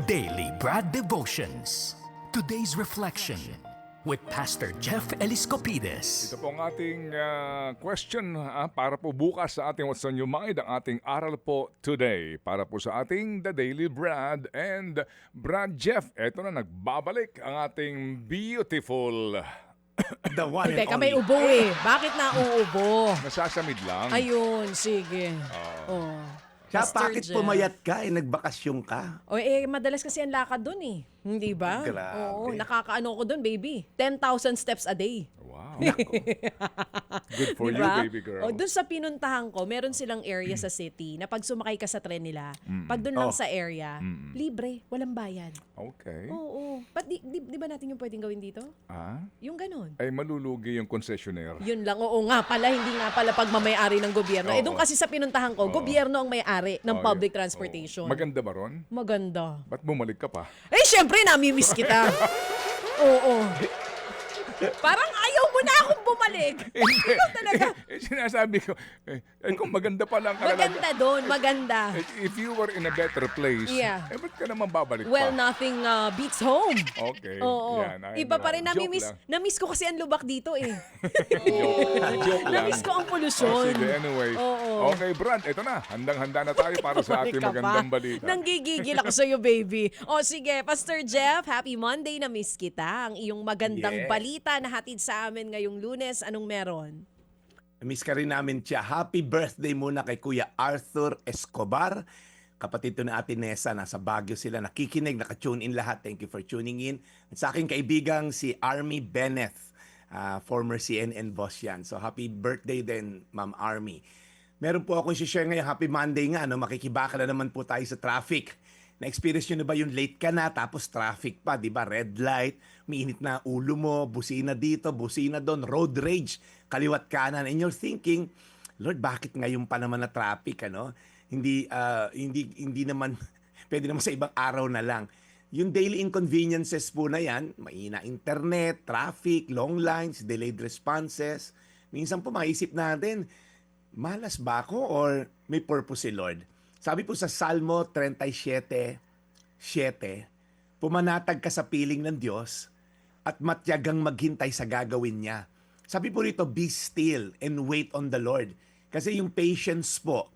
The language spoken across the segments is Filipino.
Daily Brad Devotions. Today's reflection with Pastor Jeff Eliscopides. Ito po ang ating question para po bukas sa ating What's on Your Mind, ang ating aral po today. Para po sa ating The Daily Brad and Brad Jeff. Ito na, nagbabalik ang ating beautiful... The one and Teka, may only. ubo eh. Bakit nauubo? Nasasamid lang. Ayun, sige. Oh. Siya, Pastor bakit Jeff. pumayat ka? Nagbakasyon ka? O madalas kasi ang lakad dun eh. Hindi ba? Grabe. Oo, nakakaano ko dun, baby. 10,000 steps a day. Wow. Good for you, Diba? baby girl. O, dun sa pinuntahan ko, meron silang area sa city na pag sumakay ka sa tren nila, pag dun lang Oh. sa area, libre, walang bayad. Okay. Oo. Ba't di ba natin yung pwedeng gawin dito? Yung ganun. Ay malulugi yung concessionaire. Yun lang, oo nga pala, hindi nga pala pagmamayari ng gobyerno. Oo. Doon kasi sa pinuntahan ko, gobyerno ang may-ari ng public yeah. transportation. Maganda ba ron? Maganda. Ba't bumalik ka pa? Eh, syempre, nami-miss kita. Oo. Parang ayaw mo na akong bumalik. Ikaw talaga. Sinasabi ko, kung maganda pa lang ka Maganda doon, maganda. If you were in a better place, Yeah. ba't ka naman babalik Well, pa? nothing beats home. Okay. Oo. Yan, Iba pa rin, joke nami-miss. lang. Na-miss ko kasi ang lubak dito eh. Joke lang. Na-miss ko ang Oh, polusyon. sige, anyway. Oo. Okay, Brad, ito na. Handang-handa na tayo para sa ating Bumalik ka magandang pa. balita. Nanggigigil ako sa'yo, baby. O sige, Pastor Jeff, happy Monday, na-miss kita. Ang iyong magandang Yes. balita na hatid sa amin ngayong Lunes. Anong meron? Miss ka rin namin siya. Happy birthday muna kay Kuya Arthur Escobar. Kapatid to na Ate Nessa, nasa Baguio sila. Nakikinig, naka-tune in lahat. Thank you for tuning in. At sa aking kaibigang si Army Benneth, former CNN boss yan. So happy birthday din, Ma'am Army. Meron po akong share ngayon. Happy Monday nga. No? Makikibaka na naman po tayo sa traffic. Na-experience nyo na ba yung late ka na tapos traffic pa, di ba? Red light, mainit na ulo mo, busina dito, busina doon, road rage, kaliwat kanan. And you're thinking, Lord, bakit ngayon pa naman na traffic, ano? Hindi naman, pwede naman sa ibang araw na lang. Yung daily inconveniences po na yan, mahina internet, traffic, long lines, delayed responses. Minsan po maisip natin, malas ba ako or may purpose si Lord? Sabi po sa Salmo 37:7, pumanatag ka sa piling ng Diyos at matyagang maghintay sa gagawin niya. Sabi po rito, be still and wait on the Lord. Kasi yung patience po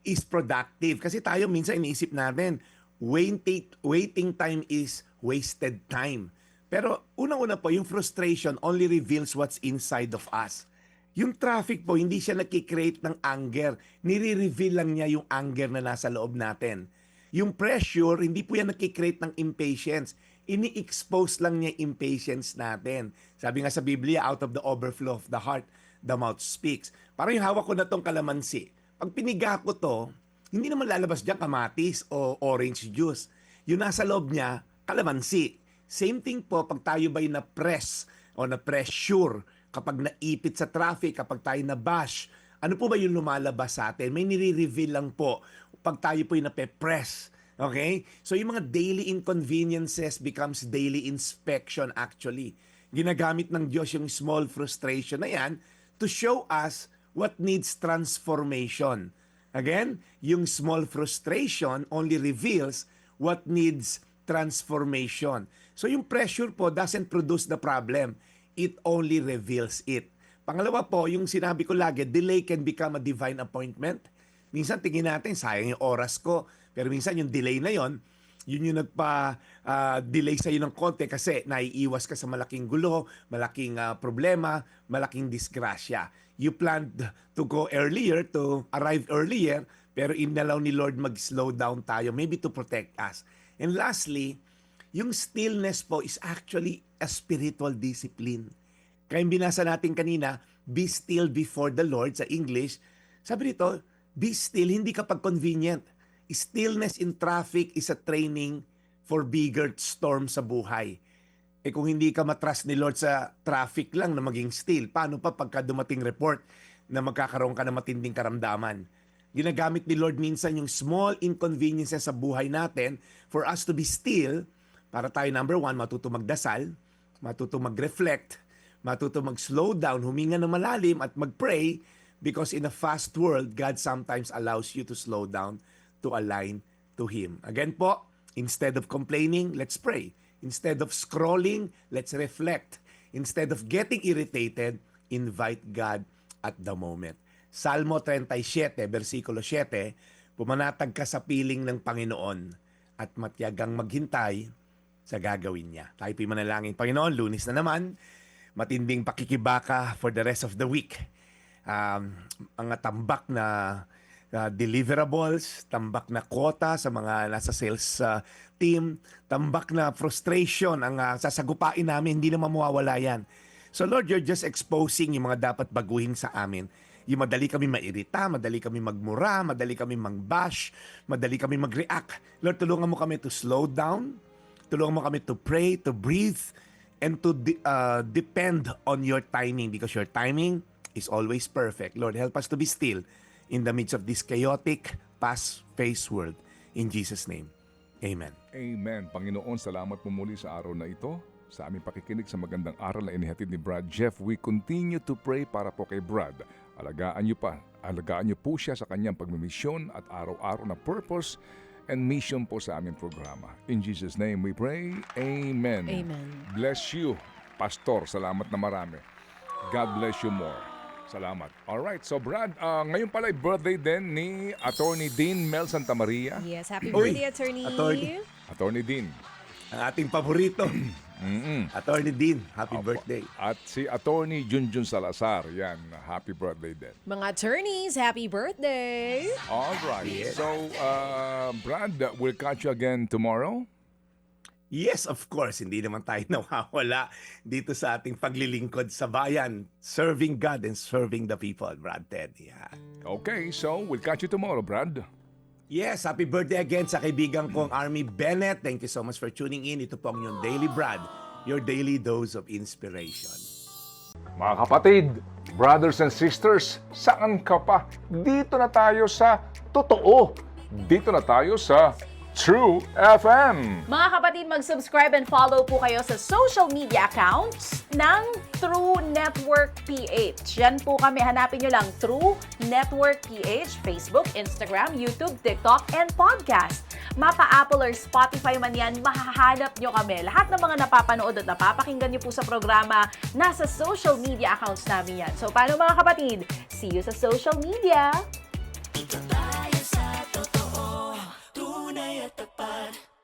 is productive. Kasi tayo minsan iniisip natin, waiting time is wasted time. Pero unang-una po, yung frustration only reveals what's inside of us. Yung traffic po, hindi siya nakikreate ng anger. Nire-reveal lang niya yung anger na nasa loob natin. Yung pressure, hindi po yan nakikreate ng impatience. Ini-expose lang niya yung impatience natin. Sabi nga sa Biblia, out of the overflow of the heart, the mouth speaks. Parang yung hawak ko na tong kalamansi. Pag piniga ko to, hindi naman lalabas dyan kamatis o orange juice. Yung nasa loob niya, kalamansi. Same thing po pag tayo ba'y na-press o na-pressure, kapag naipit sa traffic, kapag tayo na-bash, ano po ba yung lumalabas sa atin? May nire-reveal lang po pag tayo po yung nape-press. Okay? So yung mga daily inconveniences becomes daily inspection actually. Ginagamit ng Diyos yung small frustration na yan to show us what needs transformation. Again, yung small frustration only reveals what needs transformation. So yung pressure po doesn't produce the problem. It only reveals it. Pangalawa po, yung sinabi ko lagi, delay can become a divine appointment. Minsan tingin natin, sayang yung oras ko. Pero minsan yung delay na yon, yun yung nagpa-delay sa'yo ng konti kasi naiiwas ka sa malaking gulo, malaking problema, malaking disgrasya. You planned to go earlier, to arrive earlier, pero inalaw ni Lord mag-slow down tayo, maybe to protect us. And lastly, yung stillness po is actually a spiritual discipline. Kaya yung binasa natin kanina, be still before the Lord sa English. Sabi nito, be still, hindi kapag convenient. Stillness in traffic is a training for bigger storm sa buhay. Kung hindi ka matrust ni Lord sa traffic lang na maging still, paano pa pagka dumating report na magkakaroon ka ng matinding karamdaman? Ginagamit ni Lord minsan yung small inconveniences sa buhay natin for us to be still, para tayo, number one, matuto magdasal, matuto mag-reflect, matuto mag-slow down, huminga na malalim at mag-pray, because in a fast world, God sometimes allows you to slow down to align to Him. Again po, Instead of complaining, let's pray. Instead of scrolling, let's reflect. Instead of getting irritated, invite God at the moment. Salmo 37, versikulo 7, pumanatag ka sa piling ng Panginoon at matyagang maghintay sa gagawin niya. Tayo po'y manalangin. Panginoon, Lunes na naman, matinding pakikibaka for the rest of the week. Ang tambak na deliverables, tambak na quota sa mga nasa sales team, tambak na frustration ang sasagupain namin, hindi naman mawawala yan. So Lord, you're just exposing yung mga dapat baguhin sa amin. Yung madali kami mairita, madali kami magmura, madali kami mag-bash, madali kami mag-react. Lord, tulungan mo kami to slow down, tulungan mo kami to pray, to breathe, and to depend on your timing because your timing is always perfect. Lord, help us to be still in the midst of this chaotic, fast-paced world. In Jesus' name, amen. Amen. Panginoon, salamat po muli sa araw na ito. Sa aming pakikinig sa magandang aral na inihatid ni Brad Jeff, we continue to pray para po kay Brad. Alagaan niyo po siya sa kanyang pagmimisyon at araw-araw na purpose and mission po sa aming programa. In Jesus' name we pray. Amen. Amen. Bless you, Pastor. Salamat na marami. God bless you more. Salamat. Alright, so Brad, ngayon pala ay birthday din ni Attorney Dean Mel Santamaria. Yes, happy Uy, birthday, attorney. Attorney Dean. Ang ating paborito, Attorney Dean, happy Opo. birthday. At si Attorney Junjun Salazar. Yan, happy birthday din. Mga attorneys, happy birthday. Alright, so Brad, we'll catch you again tomorrow. Yes, of course, hindi naman tayo nawawala dito sa ating paglilingkod sa bayan, serving God and serving the people, Brad Ted. Yeah. Okay, so we'll catch you tomorrow, Brad. Yes, happy birthday again sa kaibigan kong Army Bennett. Thank you so much for tuning in. Ito po ang inyong Daily Brad, your daily dose of inspiration. Mga kapatid, brothers and sisters, saan ka pa? Dito na tayo sa totoo. Dito na tayo sa True FM. Mga kapatid, mag-subscribe and follow po kayo sa social media accounts ng True Network PH. Yan po kami. Hanapin nyo lang True Network PH, Facebook, Instagram, YouTube, TikTok, and podcast. Mapa Apple or Spotify man yan, mahahanap nyo kami. Lahat ng mga napapanood at napapakinggan nyo po sa programa, nasa social media accounts namin yan. So, paano mga kapatid? See you sa social media!